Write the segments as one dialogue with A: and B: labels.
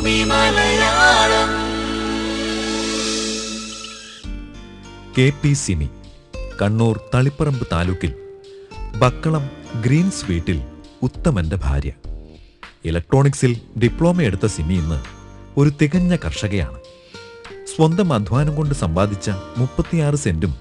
A: Mathrubhumi Malayalam.
B: KP Simi, Kannur Taliparamba താലൂക്കിൽ Bakkalam Green's വീട്ടിൽ ഉത്തമന്റെ ഭാര്യ. ഇലക്ട്രോണിക്സിൽ ഡിപ്ലോമ എടുത്ത സിമി ഇന്ന് ഒരു തികഞ്ഞ കർഷകയാണ്. സ്വന്തം അധ്വാനം കൊണ്ട് സമ്പാദിച്ച 36 സെന്റും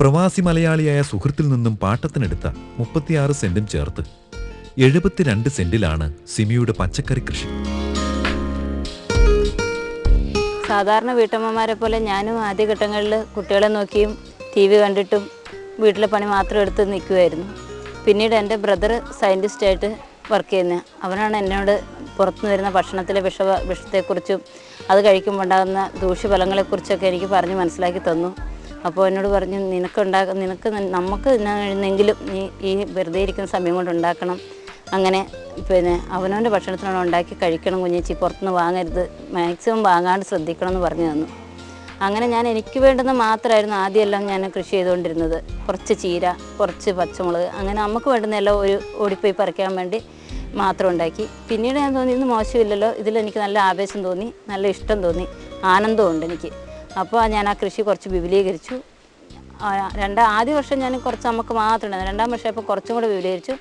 B: പ്രവാസി മലയാളിയായ സുഹൃത്തിൽ നിന്നും പാട്ടത്തിനെടുത്ത 36 സെന്റും ചേർത്ത് 72 സെന്റിലാണ് സിമിയുടെ പച്ചക്കറി കൃഷി.
C: സാധാരണ വീട്ടമ്മമാരെ പോലെ ഞാനും ആദ്യഘട്ടങ്ങളിൽ കുട്ടികളെ നോക്കിയും TV കണ്ടിട്ടും വീട്ടിലെ പണി മാത്രം എടുത്ത് നിൽക്കുമായിരുന്നു. പിന്നീട് എൻ്റെ ബ്രദർ സയൻറ്റിസ്റ്റായിട്ട് വർക്ക് ചെയ്യുന്നത്, അവനാണ് എന്നോട് പുറത്തുനിന്ന് വരുന്ന ഭക്ഷണത്തിലെ വിഷത്തെക്കുറിച്ചും അത് കഴിക്കുമ്പോൾ ഉണ്ടാകുന്ന ദൂഷ്യഫലങ്ങളെക്കുറിച്ചൊക്കെ എനിക്ക് പറഞ്ഞ് മനസ്സിലാക്കി തന്നു. അപ്പോൾ എന്നോട് പറഞ്ഞു, നമുക്ക് എന്നെങ്കിലും നീ ഈ വെറുതെ ഇരിക്കുന്ന സമയം കൊണ്ട് ഉണ്ടാക്കണം, അങ്ങനെ അവനവൻ്റെ ഭക്ഷണത്തിനോട് ഉണ്ടാക്കി കഴിക്കണം കുഞ്ഞേച്ചി, പുറത്തുനിന്ന് വാങ്ങരുത്, മാക്സിമം വാങ്ങാണ്ട് ശ്രദ്ധിക്കണം എന്ന് പറഞ്ഞു തന്നു. അങ്ങനെ ഞാൻ എനിക്ക് വേണ്ടുന്ന മാത്രമായിരുന്നു ആദ്യമെല്ലാം ഞാൻ കൃഷി ചെയ്തുകൊണ്ടിരുന്നത്. കുറച്ച് ചീര, കുറച്ച് പച്ചമുളക്, അങ്ങനെ നമുക്ക് വേണ്ടുന്നതെല്ലാം ഒരു ഓടിപ്പോയി പറിക്കാൻ വേണ്ടി മാത്രം ഉണ്ടാക്കി. പിന്നീട് ഞാൻ തോന്നി ഇത് മോശമില്ലല്ലോ, ഇതിലെനിക്ക് നല്ല ആവേശം തോന്നി, നല്ല ഇഷ്ടം തോന്നി, ആനന്ദമുണ്ട് എനിക്ക്. അപ്പോൾ ഞാൻ ആ കൃഷി കുറച്ച് വിപുലീകരിച്ചു. ആദ്യ വർഷം ഞാൻ കുറച്ച് നമുക്ക് മാത്രം ഉണ്ടായിരുന്നു. രണ്ടാം വർഷം ഇപ്പോൾ കുറച്ചും കൂടെ വിപുലീകരിച്ചു.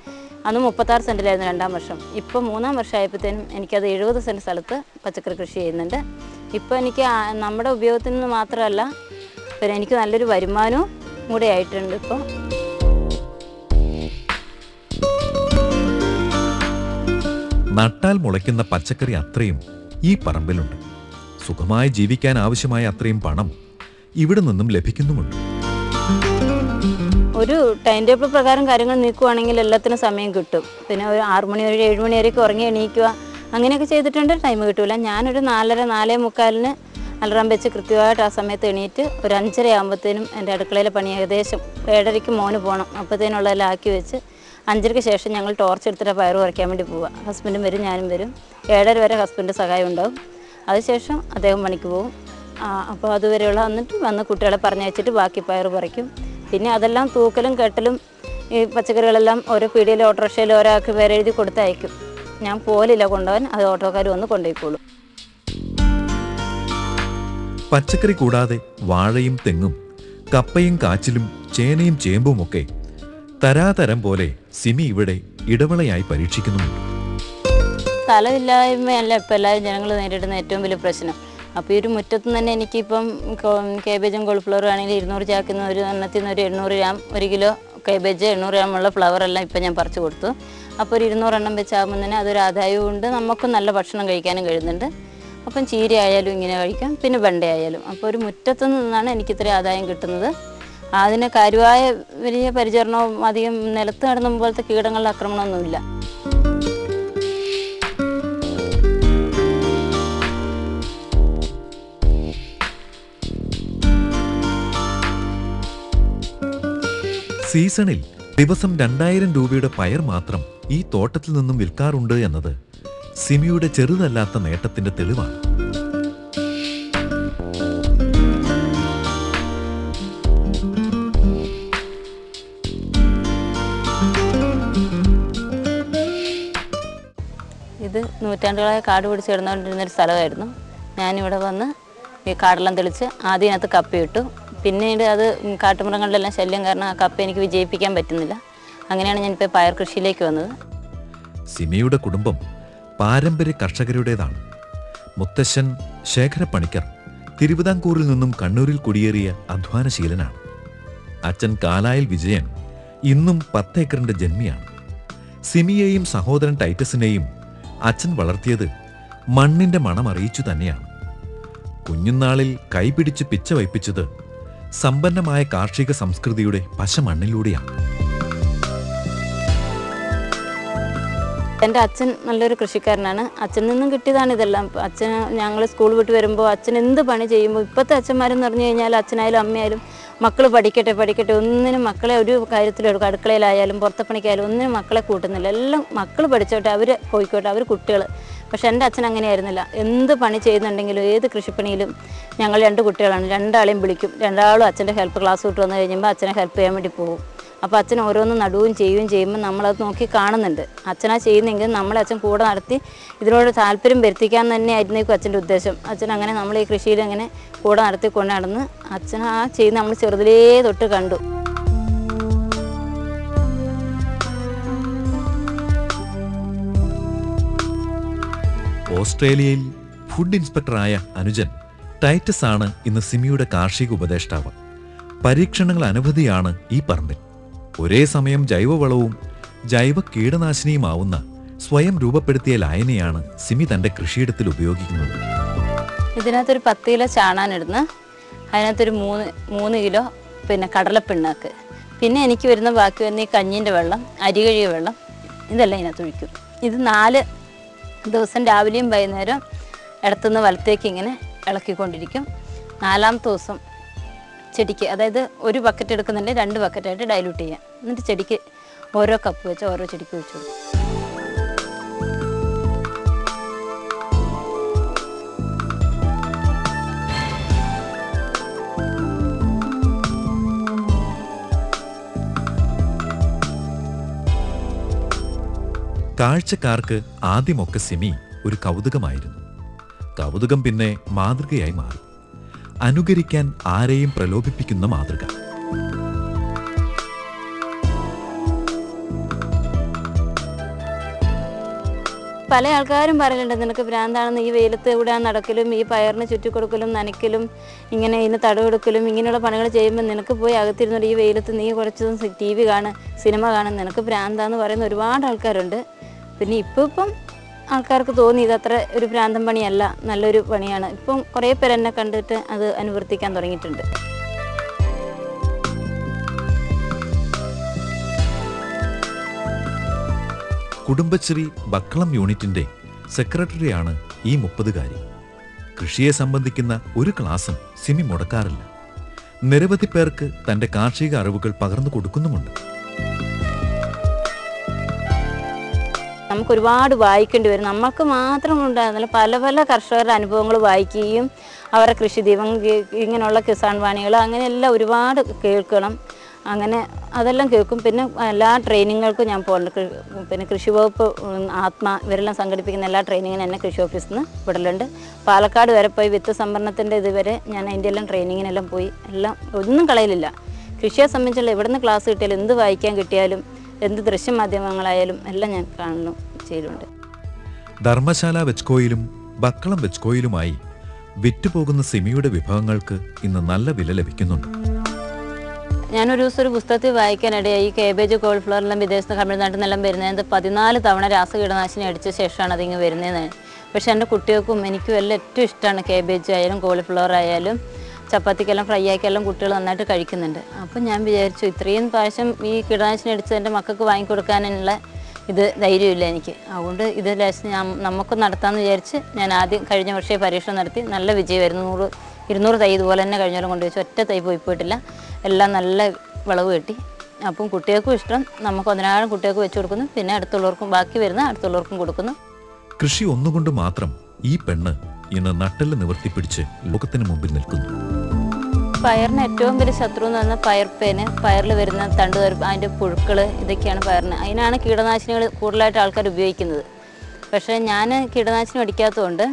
C: അന്ന് 36 സെൻറ്റിലായിരുന്നു രണ്ടാം വർഷം. ഇപ്പോൾ മൂന്നാം വർഷം ആയപ്പോഴത്തേനും എനിക്കത് 70 സെൻറ്റ് സ്ഥലത്ത് പച്ചക്കറി കൃഷി ചെയ്യുന്നുണ്ട്. ഇപ്പോൾ എനിക്ക് നമ്മുടെ ഉപയോഗത്തിൽ നിന്ന് മാത്രമല്ല, പിന്നെ എനിക്ക് നല്ലൊരു വരുമാനവും കൂടെ ആയിട്ടുണ്ട്. ഇപ്പോൾ
B: നട്ടാൽ മുളയ്ക്കുന്ന പച്ചക്കറി അത്രയും ഈ പറമ്പിലുണ്ട്. സുഖമായി ജീവിക്കാൻ ആവശ്യമായ അത്രയും പണം ഇവിടെ നിന്നും ലഭിക്കുന്നുമുണ്ട്.
C: ഒരു ടൈം ടേബിൾ പ്രകാരം കാര്യങ്ങൾ നീക്കുവാണെങ്കിൽ എല്ലാത്തിനും സമയം കിട്ടും. പിന്നെ ഒരു 6 മണി വരെ 7 മണി വരെയൊക്കെ ഉറങ്ങി എണീക്കുക, അങ്ങനെയൊക്കെ ചെയ്തിട്ടുണ്ട് ടൈം കിട്ടില്ല. ഞാനൊരു 4:30 4:45 അലറാം വെച്ച് കൃത്യമായിട്ട് ആ സമയത്ത് എണീറ്റ് ഒരു 5:30 ആകുമ്പോഴത്തേനും എൻ്റെ അടുക്കളയിലെ പണി ഏകദേശം 7:30 മോന് പോകണം, അപ്പോഴത്തേനുള്ളതെല്ലാം ആക്കി വെച്ച് 5:30 ശേഷം ഞങ്ങൾ ടോർച്ച് എടുത്തിട്ട് പയർ കുറയ്ക്കാൻ വേണ്ടി പോവുക. ഹസ്ബൻഡും വരും, ഞാനും വരും. 7:30 വരെ ഹസ്ബൻഡ് സഹായം ഉണ്ടാവും. അതിനുശേഷം അദ്ദേഹം പണിക്ക് പോകും. അപ്പോൾ അതുവരെയുള്ള വന്ന് കുട്ടികളെ പറഞ്ഞയച്ചിട്ട് ബാക്കി പയർ പറിക്കും. പിന്നെ അതെല്ലാം തൂക്കലും കെട്ടലും ഈ പച്ചക്കറികളെല്ലാം ഓരോ പീടികയിലും ഓട്ടോറിക്ഷയിലും ഒരാൾക്ക് പേര് എഴുതി കൊടുത്തയക്കും. ഞാൻ പോലില്ല കൊണ്ടുപോകാൻ, അത് ഓട്ടോക്കാർ വന്ന് കൊണ്ടുപോയിക്കോളും.
B: പച്ചക്കറി കൂടാതെ വാഴയും തെങ്ങും കപ്പയും കാച്ചിലും ചേനയും ചേമ്പുമൊക്കെ തരാതരം പോലെ സിമി ഇവിടെ ഇടവേളയായി പരീക്ഷിക്കുന്നുമുണ്ട്.
C: സ്ഥലമില്ലായ്മയല്ല ഇപ്പോൾ എല്ലാവരും ജനങ്ങൾ നേരിടുന്ന ഏറ്റവും വലിയ പ്രശ്നം. അപ്പോൾ ഈ ഒരു മുറ്റത്ത് തന്നെ എനിക്കിപ്പം കേബേജും കോളിഫ്ലവറും ആണെങ്കിൽ 200 ചാക്കുന്ന ഒരു എണ്ണത്തിൽ നിന്ന് ഒരു 800 ഗ്രാം 1 കിലോ കേബേജ് 800 ഗ്രാമുള്ള ഫ്ലവറെല്ലാം ഇപ്പം ഞാൻ പറിച്ചു കൊടുത്തു. അപ്പോൾ ഒരു 200 എണ്ണം വെച്ചാകുമ്പോൾ തന്നെ അതൊരു ആദായവും ഉണ്ട്, നമുക്കും നല്ല ഭക്ഷണം കഴിക്കാനും കഴിയുന്നുണ്ട്. അപ്പം ചീര ആയാലും ഇങ്ങനെ കഴിക്കാം, പിന്നെ വെണ്ട ആയാലും. അപ്പോൾ ഒരു മുറ്റത്തു നിന്നാണ് എനിക്കിത്രയും ആദായം കിട്ടുന്നത്. അതിന് കാര്യമായ വലിയ പരിചരണവും അധികം നിലത്ത് നടന്ന പോലത്തെ കീടങ്ങളുടെ ആക്രമണമൊന്നുമില്ല.
B: സീസണിൽ ദിവസം 2000 രൂപയുടെ പയർ മാത്രം ഈ തോട്ടത്തിൽ നിന്നും വിൽക്കാറുണ്ട് എന്നത് സിമിയുടെ ചെറുതല്ലാത്ത നേട്ടത്തിന്റെ തെളിവാണ്.
C: ഇത് നൂറ്റാണ്ടുകളായ കാട് പിടിച്ച് കിടന്നുകൊണ്ടിരുന്നൊരു സ്ഥലമായിരുന്നു. ഞാനിവിടെ വന്ന് ഈ കാടെല്ലാം തെളിച്ച് ആദ്യം അതിനകത്ത് കപ്പയിട്ടു. പിന്നീട് അത് കാട്ടുമൃഗങ്ങളിലെല്ലാം ശല്യം കാരണം ആ കപ്പ എനിക്ക് വിജയിപ്പിക്കാൻ പറ്റുന്നില്ല. അങ്ങനെയാണ് ഞാനിപ്പോൾ പയർ കൃഷിയിലേക്ക് വന്നത്.
B: സിമിയുടെ കുടുംബം പാരമ്പര്യ കർഷകരുടേതാണ്. മുത്തശ്ശൻ ശേഖരപ്പണിക്കർ തിരുവിതാംകൂറിൽ നിന്നും കണ്ണൂരിൽ കുടിയേറിയ അധ്വാനശീലനാണ്. അച്ഛൻ കാലായിൽ വിജയൻ ഇന്നും 10 ഏക്കറിന്റെ ജന്മിയാണ്. സിമിയെയും സഹോദരൻ ടൈറ്റസിനെയും അച്ഛൻ വളർത്തിയത് മണ്ണിന്റെ മണം അറിയിച്ചു തന്നെയാണ്. കുഞ്ഞുനാളിൽ കൈപിടിച്ച് പിച്ച വയ്പ്പിച്ചത് സമ്പന്നമായ കാർഷിക സംസ്കൃതിയുടെ പശ മണ്ണിലൂടെയാണ്.
C: എൻ്റെ അച്ഛൻ നല്ലൊരു കൃഷിക്കാരനാണ്. അച്ഛനിൽ നിന്നും കിട്ടിയതാണ് ഇതെല്ലാം. അച്ഛൻ ഞങ്ങൾ സ്കൂൾ വിട്ട് വരുമ്പോൾ അച്ഛൻ എന്ത് പണി ചെയ്യുമ്പോൾ, ഇപ്പോഴത്തെ അച്ഛന്മാരെന്ന് പറഞ്ഞു കഴിഞ്ഞാൽ അച്ഛനായാലും അമ്മയായാലും മക്കൾ പഠിക്കട്ടെ ഒന്നിനും മക്കളെ ഒരു കാര്യത്തിലെടുക്കും, അടുക്കളയിലായാലും പുറത്തെ പണിക്കായാലും ഒന്നിനും മക്കളെ കൂട്ടുന്നില്ല. എല്ലാം മക്കൾ പഠിച്ചോട്ടെ, അവർ പോയിക്കോട്ടെ, അവർ കുട്ടികൾ. പക്ഷെ എൻ്റെ അച്ഛൻ അങ്ങനെയായിരുന്നില്ല. എന്ത് പണി ചെയ്യുന്നുണ്ടെങ്കിലും ഏത് കൃഷിപ്പണിയിലും ഞങ്ങൾ 2 കുട്ടികളാണ്, 2 ആളെയും വിളിക്കും. 2 ആളും അച്ഛൻ്റെ ഹെൽപ്പ് ക്ലാസ് വിട്ട് വന്നു കഴിയുമ്പോൾ അച്ഛനെ ഹെൽപ്പ് ചെയ്യാൻ വേണ്ടി പോകും. അപ്പോൾ അച്ഛൻ ഓരോന്ന് നടുകയും ചെയ്യുകയും ചെയ്യുമ്പോൾ നമ്മളത് നോക്കി കാണുന്നുണ്ട്. അച്ഛനാ ചെയ്യുന്നെങ്കിൽ നമ്മളെ അച്ഛൻ കൂടെ നടത്തി ഇതിനോട് താല്പര്യം വരുത്തിക്കാൻ തന്നെയായിരുന്നേക്കും അച്ഛൻ്റെ ഉദ്ദേശം. അച്ഛൻ അങ്ങനെ നമ്മൾ ഈ കൃഷിയിൽ അങ്ങനെ കൂടെ നടത്തി കൊണ്ട് നടന്ന് അച്ഛൻ ആ ചെയ്യുന്ന നമ്മൾ ചെറുതിലേ തൊട്ട് കണ്ടു.
B: ഓസ്ട്രേലിയയിൽ ഫുഡ് ഇൻസ്പെക്ടറായ അനുജൻ ടൈറ്റസ് ആണ് ഇന്ന് സിമിയുടെ കാർഷിക ഉപദേഷ്ടാവ്. പരീക്ഷണങ്ങൾ അനവധിയാണ് ഈ പറമ്പിൽ. ഒരേ സമയം ജൈവവളവും ജൈവ കീടനാശിനിയുമാവുന്ന സ്വയം രൂപപ്പെടുത്തിയ ലായനിയാണ് സിമി തന്റെ കൃഷിയിടത്തിൽ ഉപയോഗിക്കുന്നത്.
C: ഇതിനകത്തൊരു 10 കിലോ ചാണാനിടുന്നു, അതിനകത്തൊരു 3 കിലോ പിന്നെ കടലപ്പിണ്ണാക്ക്, പിന്നെ എനിക്ക് വരുന്ന ബാക്കി വരുന്ന ഈ കഞ്ഞീൻ്റെ വെള്ളം, അരി കഴുകിയ വെള്ളം, ഇതെല്ലാം ഇതിനകത്ത് ഒഴിക്കും. ഇത് 4 ദിവസം രാവിലെയും വൈകുന്നേരം ഇടത്തുനിന്ന് വലത്തേക്ക് ഇങ്ങനെ ഇളക്കിക്കൊണ്ടിരിക്കും. 4ാമത്തെ ദിവസം ചെടിക്ക്, അതായത് ഒരു ബക്കറ്റ് എടുക്കുന്നുണ്ടെങ്കിൽ 2 ബക്കറ്റായിട്ട് ഡൈല്യൂട്ട് ചെയ്യാം. എന്നിട്ട് ചെടിക്ക് ഓരോ കപ്പ് വെച്ച് ഓരോ ചെടിക്ക് വെച്ചു കൊടുക്കും.
B: കാഴ്ചക്കാർക്ക് ആദ്യമൊക്കെ സിമി ഒരു കൗതുകമായിരുന്നു. കൗതുകം പിന്നെ മാതൃകയായി മാറി. അനുകരിക്കാൻ ആരെയും പ്രലോഭിപ്പിക്കുന്ന മാതൃക.
C: പല ആൾക്കാരും പറയലുണ്ട്, നിനക്ക് ഭ്രാന്താണെന്ന്, ഈ വെയിലത്ത് ഇവിടെ നടക്കലും ഈ പയറിന് ചുറ്റിക്കൊടുക്കലും നനയ്ക്കലും ഇങ്ങനെ ഇതിന് തടവെടുക്കലും ഇങ്ങനെയുള്ള പണികൾ ചെയ്യുമ്പോൾ നിനക്ക് പോയി അകത്തിരുന്നൊരു ഈ വെയിലത്ത് നീ കുറച്ച് TV കാണും, സിനിമ കാണും, നിനക്ക് ഭ്രാന്താന്ന് പറയുന്ന ഒരുപാട് ആൾക്കാരുണ്ട്. പിന്നെ ഇപ്പം ആൾക്കാർക്ക് തോന്നി ഇതത്ര ഒരു ഭ്രാന്തം പണിയല്ല, നല്ലൊരു പണിയാണ്. ഇപ്പം കുറേ പേര് എന്നെ കണ്ടിട്ട് അത് അനുവർത്തിക്കാൻ തുടങ്ങിയിട്ടുണ്ട്.
B: കുടുംബശ്രീ ബക്കളം യൂണിറ്റിന്റെ സെക്രട്ടറിയാണ് ഈ 30കാരി. കൃഷിയെ സംബന്ധിക്കുന്ന ഒരു ക്ലാസും സിമി മുടക്കാറില്ല. നിരവധി പേർക്ക് തന്റെ കാർഷിക അറിവുകൾ പകർന്നു കൊടുക്കുന്നുമുണ്ട്.
C: നമുക്കൊരുപാട് വായിക്കേണ്ടി വരും. നമുക്ക് മാത്രം ഉണ്ടാകുന്നില്ല, പല പല കർഷകരുടെ അനുഭവങ്ങൾ വായിക്കുകയും അവരുടെ കൃഷിദീപം ഇങ്ങനെയുള്ള കിസാൻ വാണികൾ അങ്ങനെയെല്ലാം ഒരുപാട് കേൾക്കണം. അങ്ങനെ അതെല്ലാം കേൾക്കും. പിന്നെ എല്ലാ ട്രെയിനിങ്ങുകൾക്കും ഞാൻ പോകുന്നുണ്ട്. പിന്നെ കൃഷി വകുപ്പ്, ആത്മ ഇവരെല്ലാം സംഘടിപ്പിക്കുന്ന എല്ലാ ട്രെയിനിങ്ങിനും എന്നെ കൃഷി ഓഫീസിൽ നിന്ന് വിടലുണ്ട്. പാലക്കാട് വരെ പോയി വിത്ത് സംഭരണത്തിൻ്റെ ഇതുവരെ ഞാൻ അതിൻ്റെ എല്ലാം ട്രെയിനിങ്ങിനെല്ലാം പോയി. എല്ലാം ഒന്നും കളയലില്ല. കൃഷിയെ സംബന്ധിച്ചുള്ള എവിടെ നിന്ന് ക്ലാസ് കിട്ടിയാലും, എന്ത് വായിക്കാൻ കിട്ടിയാലും, എന്ത് ദൃശ്യമാധ്യമങ്ങളായാലും എല്ലാം ഞാൻ കാണുന്നു, ചെയ്യലുണ്ട്.
B: ധർമ്മശാല വെച്ച്കോയിലും ബക്കളം വെച്ച്കോയിലുമായി വിറ്റുപോകുന്ന സിമിയുടെ വിഭവങ്ങൾക്ക് ഇന്ന് നല്ല വില ലഭിക്കുന്നുണ്ട്.
C: ഞാനൊരു ദിവസം ഒരു പുസ്തകത്തിൽ വായിക്കാനിടയായി, ഈ കേബേജ് കോളിഫ്ലവറെല്ലാം വിദേശത്ത് തമിഴ്നാട്ടിൽ നിന്നെല്ലാം വരുന്നത് 14 തവണ രാസകീടനാശിനി അടിച്ച ശേഷമാണ് അതിങ്ങ് വരുന്നതെന്ന്. പക്ഷേ എൻ്റെ കുട്ടികൾക്കും എനിക്കും എല്ലാം ഏറ്റവും ഇഷ്ടമാണ് കേബേജ് ആയാലും കോളിഫ്ലവർ ആയാലും. ചപ്പാത്തിക്കെല്ലാം ഫ്രൈ ആക്കിയെല്ലാം കുട്ടികൾ നന്നായിട്ട് കഴിക്കുന്നുണ്ട്. അപ്പം ഞാൻ വിചാരിച്ചു, ഇത്രയും പ്രാവശ്യം ഈ കീടനാശിനി അടിച്ച് എൻ്റെ മക്കൾക്ക് വാങ്ങിക്കൊടുക്കാനുള്ള ഇത് ധൈര്യമില്ല എനിക്ക്. അതുകൊണ്ട് ഇത് നമുക്ക് നടത്താമെന്ന് വിചാരിച്ച് ഞാൻ ആദ്യം കഴിഞ്ഞ വർഷമേ പരീക്ഷണം നടത്തി. നല്ല വിജയമായിരുന്നു. 100-200 തൈ ഇതുപോലെ തന്നെ കഴിഞ്ഞാലും കൊണ്ടുവച്ചു. ഒറ്റ തൈ പോയിട്ടില്ല. എല്ലാം നല്ല വിളവ് കിട്ടി. അപ്പം കുട്ടികൾക്കും ഇഷ്ടം, നമുക്ക് 1,000 കുട്ടികൾക്ക് വെച്ച് കൊടുക്കുന്നു. പിന്നെ അടുത്തുള്ളവർക്കും, ബാക്കി വരുന്ന അടുത്തുള്ളവർക്കും കൊടുക്കുന്നു.
B: കൃഷി ഒന്നുകൊണ്ട് മാത്രം ഈ പെണ്ണ് ഇന്ന് നട്ടെല്ല് നിവർത്തിപ്പിടിച്ച് ലോകത്തിന് മുമ്പിൽ നിൽക്കുന്നു.
C: പയറിന് ഏറ്റവും വലിയ ശത്രു എന്ന് പറഞ്ഞാൽ പയർപ്പേന്, പയറിൽ വരുന്ന തണ്ടുതരുപ്പ്, അതിൻ്റെ പുഴുക്കൾ, ഇതൊക്കെയാണ് പയറിന്. അതിനാണ് കീടനാശിനികൾ കൂടുതലായിട്ട് ആൾക്കാർ ഉപയോഗിക്കുന്നത്. പക്ഷേ ഞാൻ കീടനാശിനി അടിക്കാത്തതുകൊണ്ട്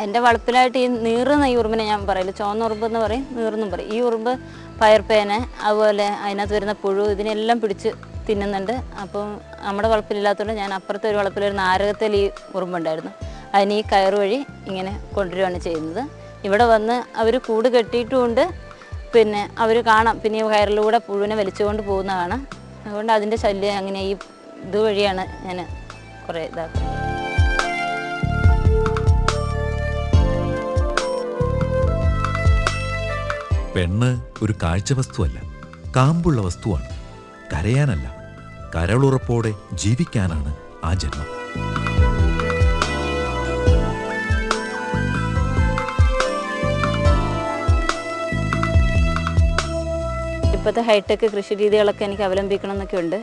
C: എൻ്റെ വളപ്പിലായിട്ട് ഈ നീറുന്ന ഈ ഉറുമ്പിനെ ഞാൻ പറയില്ല, ചുവന്ന ഉറുമ്പെന്ന് പറയും, നീറെന്നും പറയും. ഈ ഉറുമ്പ് പയർപ്പേനെ അതുപോലെ അതിനകത്ത് വരുന്ന പുഴു ഇതിനെല്ലാം പിടിച്ച് തിന്നുന്നുണ്ട്. അപ്പം നമ്മുടെ വളപ്പിലില്ലാത്തതുകൊണ്ട് ഞാൻ അപ്പുറത്തെ ഒരു വളപ്പിലൊരു നാരകത്തിൽ ഈ ഉറുമ്പുണ്ടായിരുന്നു. അതിന് ഈ കയറ് വഴി ഇങ്ങനെ കൊണ്ടുവരികയാണ് ചെയ്യുന്നത്. ഇവിടെ വന്ന് അവർ കൂട് കെട്ടിയിട്ടുമുണ്ട്. പിന്നെ അവർ കാണാം, പിന്നെ ഈ കയറിലൂടെ പുഴുവിനെ വലിച്ചുകൊണ്ട് പോകുന്ന കാണാം. അതുകൊണ്ട് അതിൻ്റെ ശല്യം അങ്ങനെ ഈ ഇതുവഴിയാണ് ഞാൻ കുറേ ഇതാക്കുന്നത്.
B: പെണ്ണ് ഒരു കാഴ്ച വസ്തുവല്ല, കാമ്പുള്ള വസ്തുവാണ്. കരയാനല്ല, കരളുറപ്പോടെ ജീവിക്കാനാണ് ആ ജന്മം.
C: ഇപ്പോഴത്തെ ഹൈടെക് കൃഷി രീതികളൊക്കെ എനിക്ക് അവലംബിക്കണം എന്നൊക്കെ ഉണ്ട്.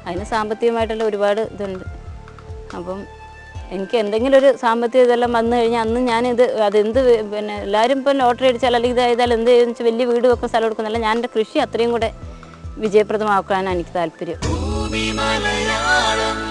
C: അതിന് സാമ്പത്തികമായിട്ടുള്ള ഒരുപാട് ഇതുണ്ട്. അപ്പം എനിക്ക് എന്തെങ്കിലും ഒരു സാമ്പത്തിക ഇതെല്ലാം വന്നു കഴിഞ്ഞാൽ അന്ന് ഞാനിത് അതെന്ത് പിന്നെ എല്ലാവരും ഇപ്പം ലോട്ടറി അടിച്ചാൽ അല്ലെങ്കിൽ ഇതായതാൽ എന്ത് വെച്ചാൽ വലിയ വീട് വെക്കുന്ന സ്ഥലം എടുക്കുന്നില്ല. ഞാൻ എൻ്റെ കൃഷി അത്രയും കൂടെ വിജയപ്രദമാക്കാനാണ് എനിക്ക് താല്പര്യം.
A: ഭൂമി മലയാളം